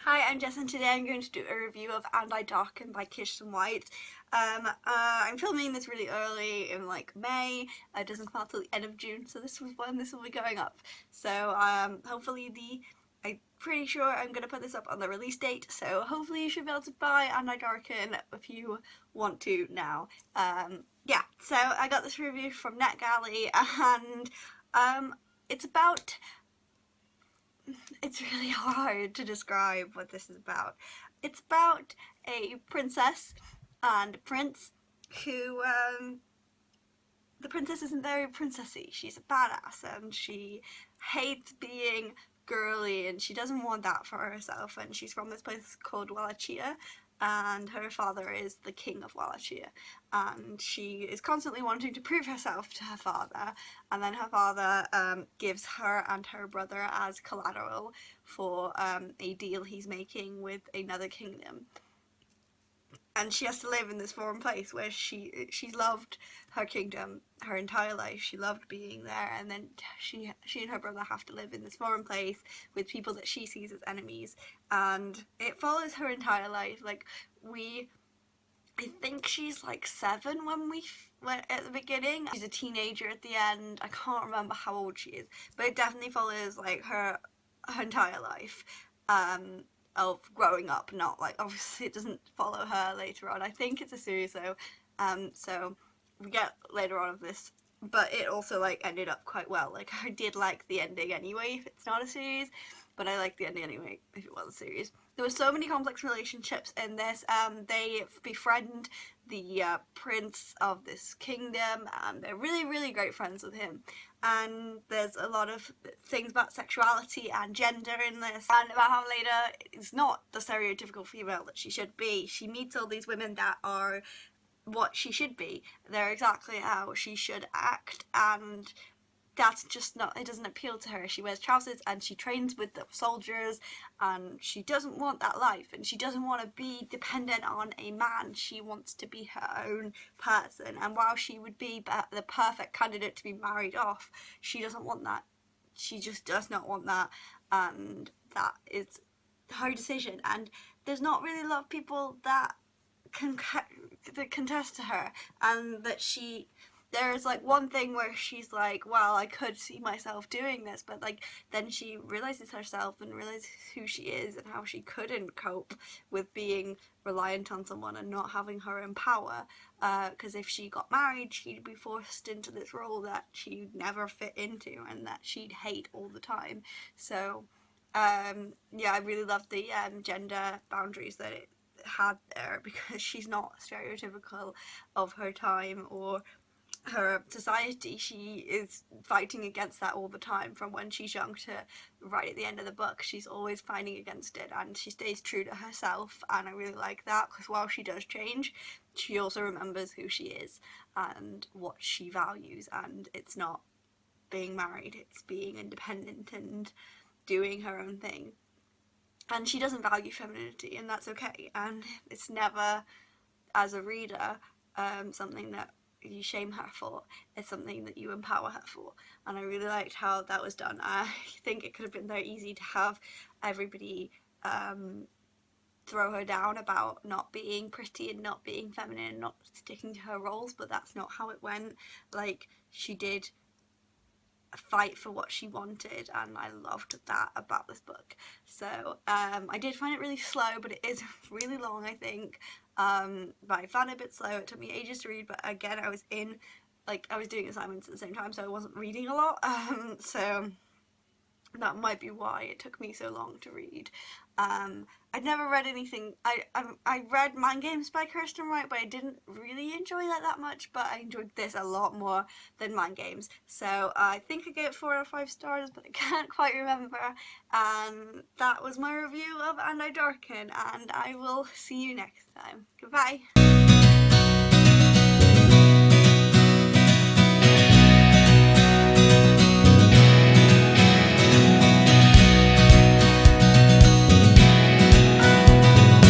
Hi, I'm Jess and today I'm going to do a review of Darken by Kirsten White. I'm filming this really early in May. It doesn't come out till the end of June, so this was when this will be going up. So hopefully I'm pretty sure I'm going to put this up on the release date, so hopefully you should be able to buy Darken if you want to now. Yeah, so I got this review from NetGalley and it's really hard to describe what this is about. It's about a princess and a prince who, the princess isn't very princessy. She's a badass and she hates being girly and she doesn't want that for herself, and she's from this place called Wallachia and her father is the king of Wallachia, and she is constantly wanting to prove herself to her father, and then her father gives her and her brother as collateral for a deal he's making with another kingdom. And she has to live in this foreign place where she loved her kingdom her entire life. She loved being there, and then she and her brother have to live in this foreign place with people that she sees as enemies, and it follows her entire life. I think she's like 7 when we went at the beginning. She's a teenager at the end. I can't remember how old she is, but it definitely follows like her entire life. Of growing up, not obviously it doesn't follow her later on. I think it's a series though, so we get later on of this, but it also ended up quite well. I did like the ending anyway if it's not a series, but I liked the ending anyway if it was a series. There were so many complex relationships in this. They befriend the prince of this kingdom, and they're really great friends with him, and there's a lot of things about sexuality and gender in this, and about how Leda is not the stereotypical female that she should be. She meets all these women that are what she should be. They're exactly how she should act, and that's just not, it doesn't appeal to her. She wears trousers and she trains with the soldiers, and she doesn't want that life, and she doesn't want to be dependent on a man. She wants to be her own person, and while she would be the perfect candidate to be married off, she doesn't want that. She just does not want that, and that is her decision, and there's not really a lot of people that can contest to her, and that there's one thing where she's like, well, I could see myself doing this, but then she realizes herself and realizes who she is and how she couldn't cope with being reliant on someone and not having her own power, because if she got married she'd be forced into this role that she'd never fit into and that she'd hate all the time. So yeah, I really loved the gender boundaries that it had there, because she's not stereotypical of her time or her society. She is fighting against that all the time, from when she's young to right at the end of the book. She's always fighting against it, and she stays true to herself, and I really like that, because while she does change, she also remembers who she is and what she values, and it's not being married, it's being independent and doing her own thing. And she doesn't value femininity, and that's okay, and it's never, as a reader, something that you shame her for. It's something that you empower her for, and I really liked how that was done. I think it could have been very easy to have everybody throw her down about not being pretty and not being feminine and not sticking to her roles, but that's not how it went. She did fight for what she wanted, and I loved that about this book. So I did find it really slow, but it is really long, I think. But I found it a bit slow. It took me ages to read, but again, I was doing assignments at the same time, so I wasn't reading a lot, so that might be why it took me so long to read. I'd never read anything. I read Mind Games by Kirsten White, but I didn't really enjoy that much, but I enjoyed this a lot more than Mind Games. So I think I gave it 4 out of 5 stars, but I can't quite remember. And that was my review of Darken, and I will see you next time. Goodbye!